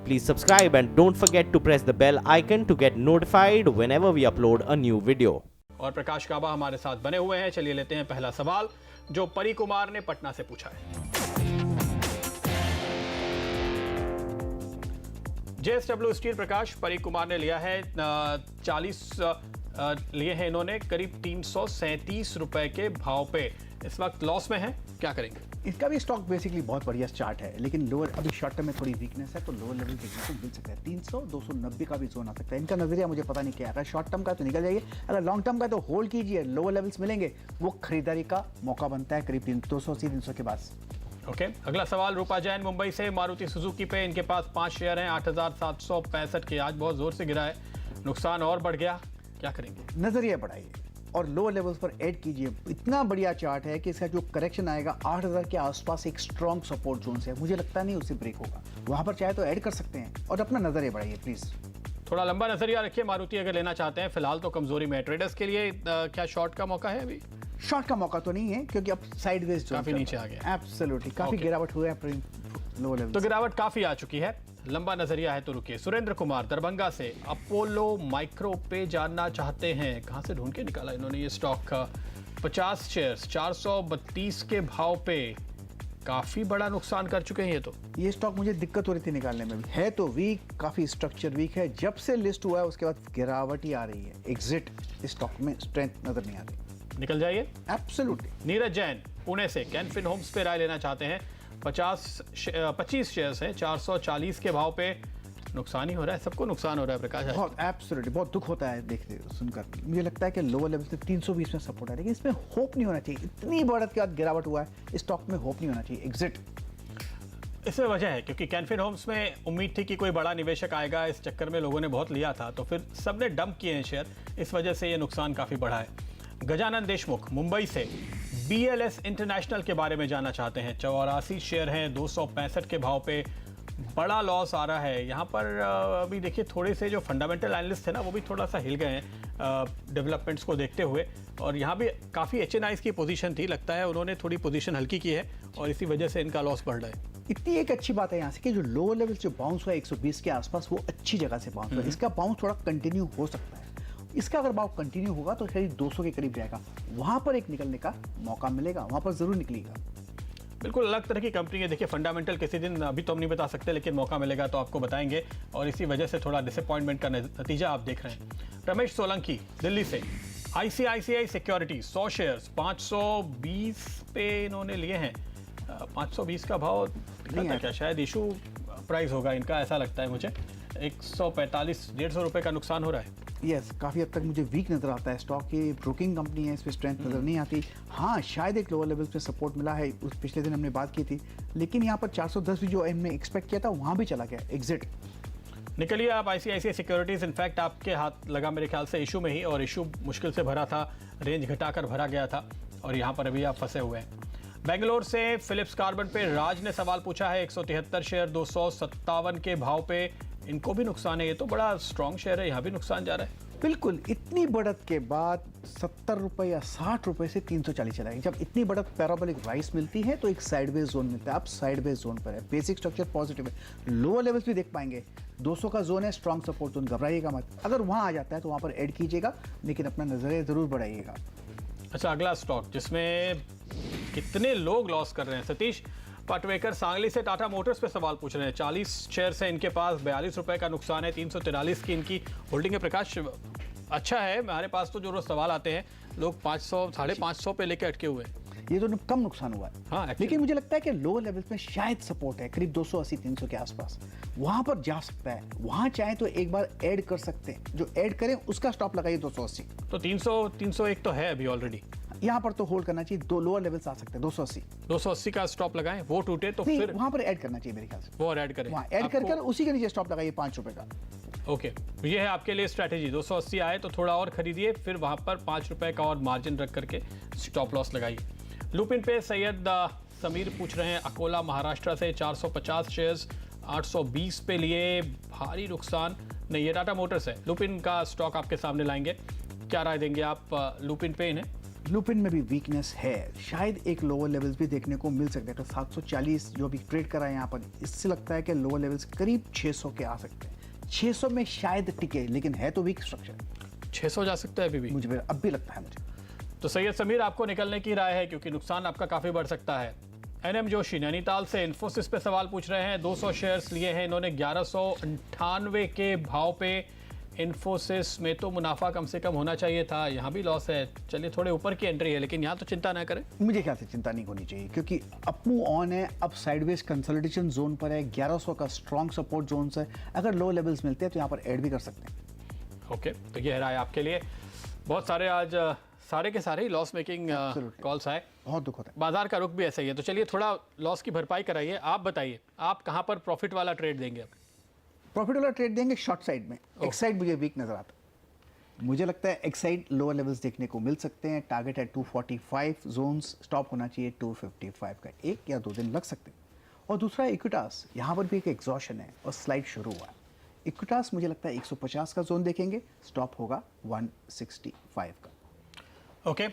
Please subscribe and don't forget to press the bell icon to get notified whenever we upload a new video. और प्रकाश काबा हमारे साथ बने हुए हैं। चलिए लेते हैं पहला सवाल जो परी कुमार ने पटना से पूछा है। जेएसडब्ल्यू स्टील प्रकाश, परी कुमार ने लिया है 40 लिए हैं इन्होंने करीब 337 रुपए के भाव पे। इस वक्त लॉस में है, क्या करेंगे? इसका भी स्टॉक बेसिकली बहुत बढ़िया चार्ट है, लेकिन लोअर अभी शॉर्ट टर्म में थोड़ी वीकनेस है, तो लोअर लेवल देखने को मिल सकता है। 300 290 का भी जोन आ सकता है। इनका नजरिया मुझे पता नहीं क्या है। अगर शॉर्ट टर्म का तो निकल जाइए, अगर लॉन्ग टर्म का तो होल्ड कीजिए। लोअर लेवल्स मिलेंगे, वो खरीदारी का मौका बनता है करीब 280 300 के पास। ओके, अगला सवाल रूपा जैन मुंबई से, मारुति सुजुकी पे इनके पास 5 शेयर हैं 8765 के। आज बहुत जोर से गिरा है, नुकसान और बढ़ गया, क्या करेंगे? नजरिया बढ़ाइए और लोअर लेवल्स पर ऐड कीजिए। इतना बढ़िया चार्ट है कि इसका जो करेक्शन आएगा 8000 के आसपास एक स्ट्रॉन्ग सपोर्ट जोन से है। मुझे लगता नहीं उससे ब्रेक होगा, वहां पर चाहे तो ऐड कर सकते हैं और अपना नजरिया बढ़ाइए प्लीज। थोड़ा लंबा नजरिया रखिए, मारुति अगर लेना चाहते हैं। फिलहाल तो कमजोरी में ट्रेडर्स के लिए क्या शॉर्ट का मौका है? अभी शॉर्ट का मौका तो नहीं है, क्योंकि अब साइडवेज काफी नीचे आ गया। एब्सोल्युटली काफी गिरावट हुआ है लोअर लेवल। तो गिरावट काफी आ चुकी है, लंबा नजरिया है तो रुकिए। सुरेंद्र कुमार दरभंगा से अपोलो माइक्रो पे जानना चाहते हैं। कहां से ढूंढ के निकाला इन्होंने ये स्टॉक? 50 शेयर्स 432 के भाव पे, काफी बड़ा नुकसान कर चुके हैं ये तो। ये स्टॉक मुझे दिक्कत हो रही थी निकालने में भी। है तो वीक, काफी स्ट्रक्चर वीक है। जब से लिस्ट हुआ है उसके बाद गिरावट ही आ रही है। एग्जिट स्टॉक में स्ट्रेंथ नजर नहीं आ रही। निकल जाइए। एब्सोल्युटली। नीरज जैन पुणे से कैनफिन होम्स पे राय लेना चाहते हैं। 25 शेयर्स हैं 440 के भाव पे, नुकसान ही हो रहा है, सबको नुकसान हो रहा है प्रकाश। बहुत एब्सोल्युटली बहुत दुख होता है देखते सुनकर। मुझे लगता है कि लोअर लेवल से 320 में सपोर्ट है, लेकिन इसमें होप नहीं होना चाहिए। इतनी बढ़त के बाद गिरावट हुआ है, स्टॉक में होप नहीं होना चाहिए। एग्जिट। इसमें वजह है क्योंकि कैनफिन होम्स में उम्मीद थी कि कोई बड़ा निवेशक आएगा, इस चक्कर में लोगों ने बहुत लिया था, तो फिर सबने डंप किए हैं शेयर, इस वजह से ये नुकसान काफी बढ़ा है। गजानन देशमुख मुंबई से BLS इंटरनेशनल के बारे में जानना चाहते हैं। 84 शेयर हैं 265 के भाव पे, बड़ा लॉस आ रहा है यहाँ पर। अभी देखिए थोड़े से जो फंडामेंटल एनालिस्ट थे ना, वो भी थोड़ा सा हिल गए हैं डेवलपमेंट्स को देखते हुए, और यहाँ भी काफ़ी HNIs की पोजीशन थी, लगता है उन्होंने थोड़ी पोजीशन हल्की की है और इसी वजह से इनका लॉस बढ़ रहा है। इतनी एक अच्छी बात है यहाँ से कि जो लोअर लेवल जो बाउंस हुआ 120 के आसपास, वो अच्छी जगह से बाउंस हुआ। इसका बाउंस थोड़ा कंटिन्यू हो सकता है। इसका अगर भाव कंटिन्यू होगा तो करीब 200 के करीब जाएगा, वहां पर एक निकलने का मौका मिलेगा, वहां पर जरूर निकलेगा। बिल्कुल अलग तरह की कंपनी है। देखिए फंडामेंटल किसी दिन अभी तो हम नहीं बता सकते, लेकिन मौका मिलेगा तो आपको बताएंगे, और इसी वजह से थोड़ा डिसअपॉइंटमेंट का नतीजा आप देख रहे हैं। रमेश सोलंकी दिल्ली से, ICICI सिक्योरिटी 100 शेयर्स 520 पे इन्होंने लिए हैं। 520 का भाव है क्या? शायद इशू प्राइस होगा इनका, ऐसा लगता है मुझे। 145-150 रुपए का नुकसान हो रहा है। यस, काफ़ी हद तक मुझे वीक नजर आता है स्टॉक। ये ब्रोकिंग कंपनी है, इस पर स्ट्रेंथ नजर नहीं आती। हाँ, शायद एक लोअर लेवल पे सपोर्ट मिला है, उस पिछले दिन हमने बात की थी, लेकिन यहाँ पर 410 भी जो हमने एक्सपेक्ट किया था वहाँ भी चला गया। एग्जिट। निकलिए आप ICICI सिक्योरिटीज। इनफैक्ट आपके हाथ लगा मेरे ख्याल से इशू में ही, और इशू मुश्किल से भरा था, रेंज घटाकर भरा गया था, और यहाँ पर अभी आप फंसे हुए हैं। बेंगलोर से फिलिप्स कार्बन पे राज ने सवाल पूछा है। 173 शेयर 257 के भाव पे, इनको भी नुकसान है। ये तो बड़ा स्ट्रॉन्ग शेयर है, यहाँ भी नुकसान जा रहा है। बिल्कुल, इतनी बढ़त के बाद 70 रुपये या 60 रुपये से 340 चला गया। जब इतनी बढ़त पैराबोलिक राइस मिलती है तो एक साइडवेज जोन मिलता है। अब साइडवेज जोन पर है, बेसिक स्ट्रक्चर पॉजिटिव है। लोअर लेवल्स भी देख पाएंगे, 200 का जोन है, स्ट्रॉन्ग सपोर्ट जोन, घबराइएगा मत। अगर वहाँ आ जाता है तो वहाँ पर ऐड कीजिएगा, लेकिन अपना नजरिया जरूर बढ़ाइएगा। अच्छा, अगला स्टॉक जिसमें कितने लोग लॉस कर रहे हैं। सतीश पटवेकर सांगली से टाटा मोटर्स पे सवाल पूछ रहे हैं। 40 शेयर्स हैं इनके पास, 42 रुपए का नुकसान है, 343 की इनकी होल्डिंग है। प्रकाश अच्छा है, हमारे पास तो जो रोज सवाल आते हैं, लोग 500 550 पे लेके अटके हुए हैं। ये तो कम नुकसान हुआ है। हाँ, लेकिन मुझे लगता है कि लोअर लेवल्स में शायद सपोर्ट है करीब 280-300 के आसपास, वहां पर जा सकता है। वहां चाहे तो एक बार ऐड कर सकते हैं, जो ऐड करें उसका स्टॉप लगाइए 280। तो 301 तो है अभी ऑलरेडी, यहाँ पर तो होल्ड करना चाहिए। दो लोअर लेवल्स आ सकते हैं 280। 280 का स्टॉप लगाएं, वो टूटे तो फिर वहां पर ऐड करना चाहिए मेरे ख्याल से। वो और ऐड करें, वहां ऐड कर उसी के नीचे स्टॉप लगाइए 5 रुपए का। ओके, ये है आपके लिए स्ट्रैटेजी। 280 आए तो थोड़ा और खरीदिए, फिर वहां पर 5 रुपए का और मार्जिन रख करके स्टॉप लॉस लगाइए। लुपिन पे सैयद समीर पूछ रहे हैं अकोला महाराष्ट्र से, 450 शेयर्स 820 पे लिए, भारी नुकसान। नहीं, ये टाटा मोटर्स है। लुपिन का स्टॉक आपके सामने लाएंगे, क्या राय देंगे आप लुपिन पे इन्हें? लुपिन में भी वीकनेस है, शायद एक लोअर लेवल्स भी देखने को मिल सकते हैं। तो 740 जो भी ट्रेड करा है यहाँ पर, इससे लगता है कि लोअर लेवल्स करीब 600 के आ सकते हैं। 600 में शायद टिके, लेकिन है तो वीक स्ट्रक्चर। 600 जा सकता है अभी भी। मुझे अब भी लगता है मुझे। तो सैयद समीर, आपको निकलने की राय है क्योंकि नुकसान आपका काफी बढ़ सकता है। एनएम जोशी नैनीताल से इन्फोसिस पे सवाल पूछ रहे हैं। 200 शेयर्स लिए हैं इन्होंने 1198 के भाव पे। इन्फोसिस में तो मुनाफा कम से कम होना चाहिए था, यहाँ भी लॉस है। चलिए थोड़े ऊपर की एंट्री है, लेकिन यहाँ तो चिंता ना करें। मुझे ख्याल से चिंता नहीं होनी चाहिए क्योंकि अप मूव ऑन है, अब साइडवेज कंसोलिडेशन जोन पर है, 1100 का स्ट्रॉन्ग सपोर्ट जोन है। अगर लो लेवल्स मिलते हैं तो यहाँ पर ऐड भी कर सकते हैं। ओके, तो ये है राय आपके लिए। बहुत सारे आज सारे के सारे ही लॉस मेकिंग कॉल्स आए। बहुत दुख होता है। बाजार का रुख भी ऐसा ही है। तो चलिए थोड़ा लॉस की भरपाई कराइए। आप बताइए, आप कहाँ पर प्रॉफिट वाला ट्रेड देंगे अब? प्रॉफिट वाला ट्रेड देंगे शॉर्ट साइड में। एक्साइड मुझे वीक नजर आता है। मुझे लगता है एक्साइड लोअर लेवल्स देखने को मिल सकते हैं। टारगेट है 245 जोन्स, स्टॉप होना चाहिए 255 का। 1 या 2 दिन लग सकते हैं। और दूसरा इक्विटास, यहाँ पर भी एक एग्जॉशन है और स्लाइड शुरू हुआ है। इक्विटास मुझे लगता है 150 का जोन देखेंगे, स्टॉप होगा 165 का। ओके,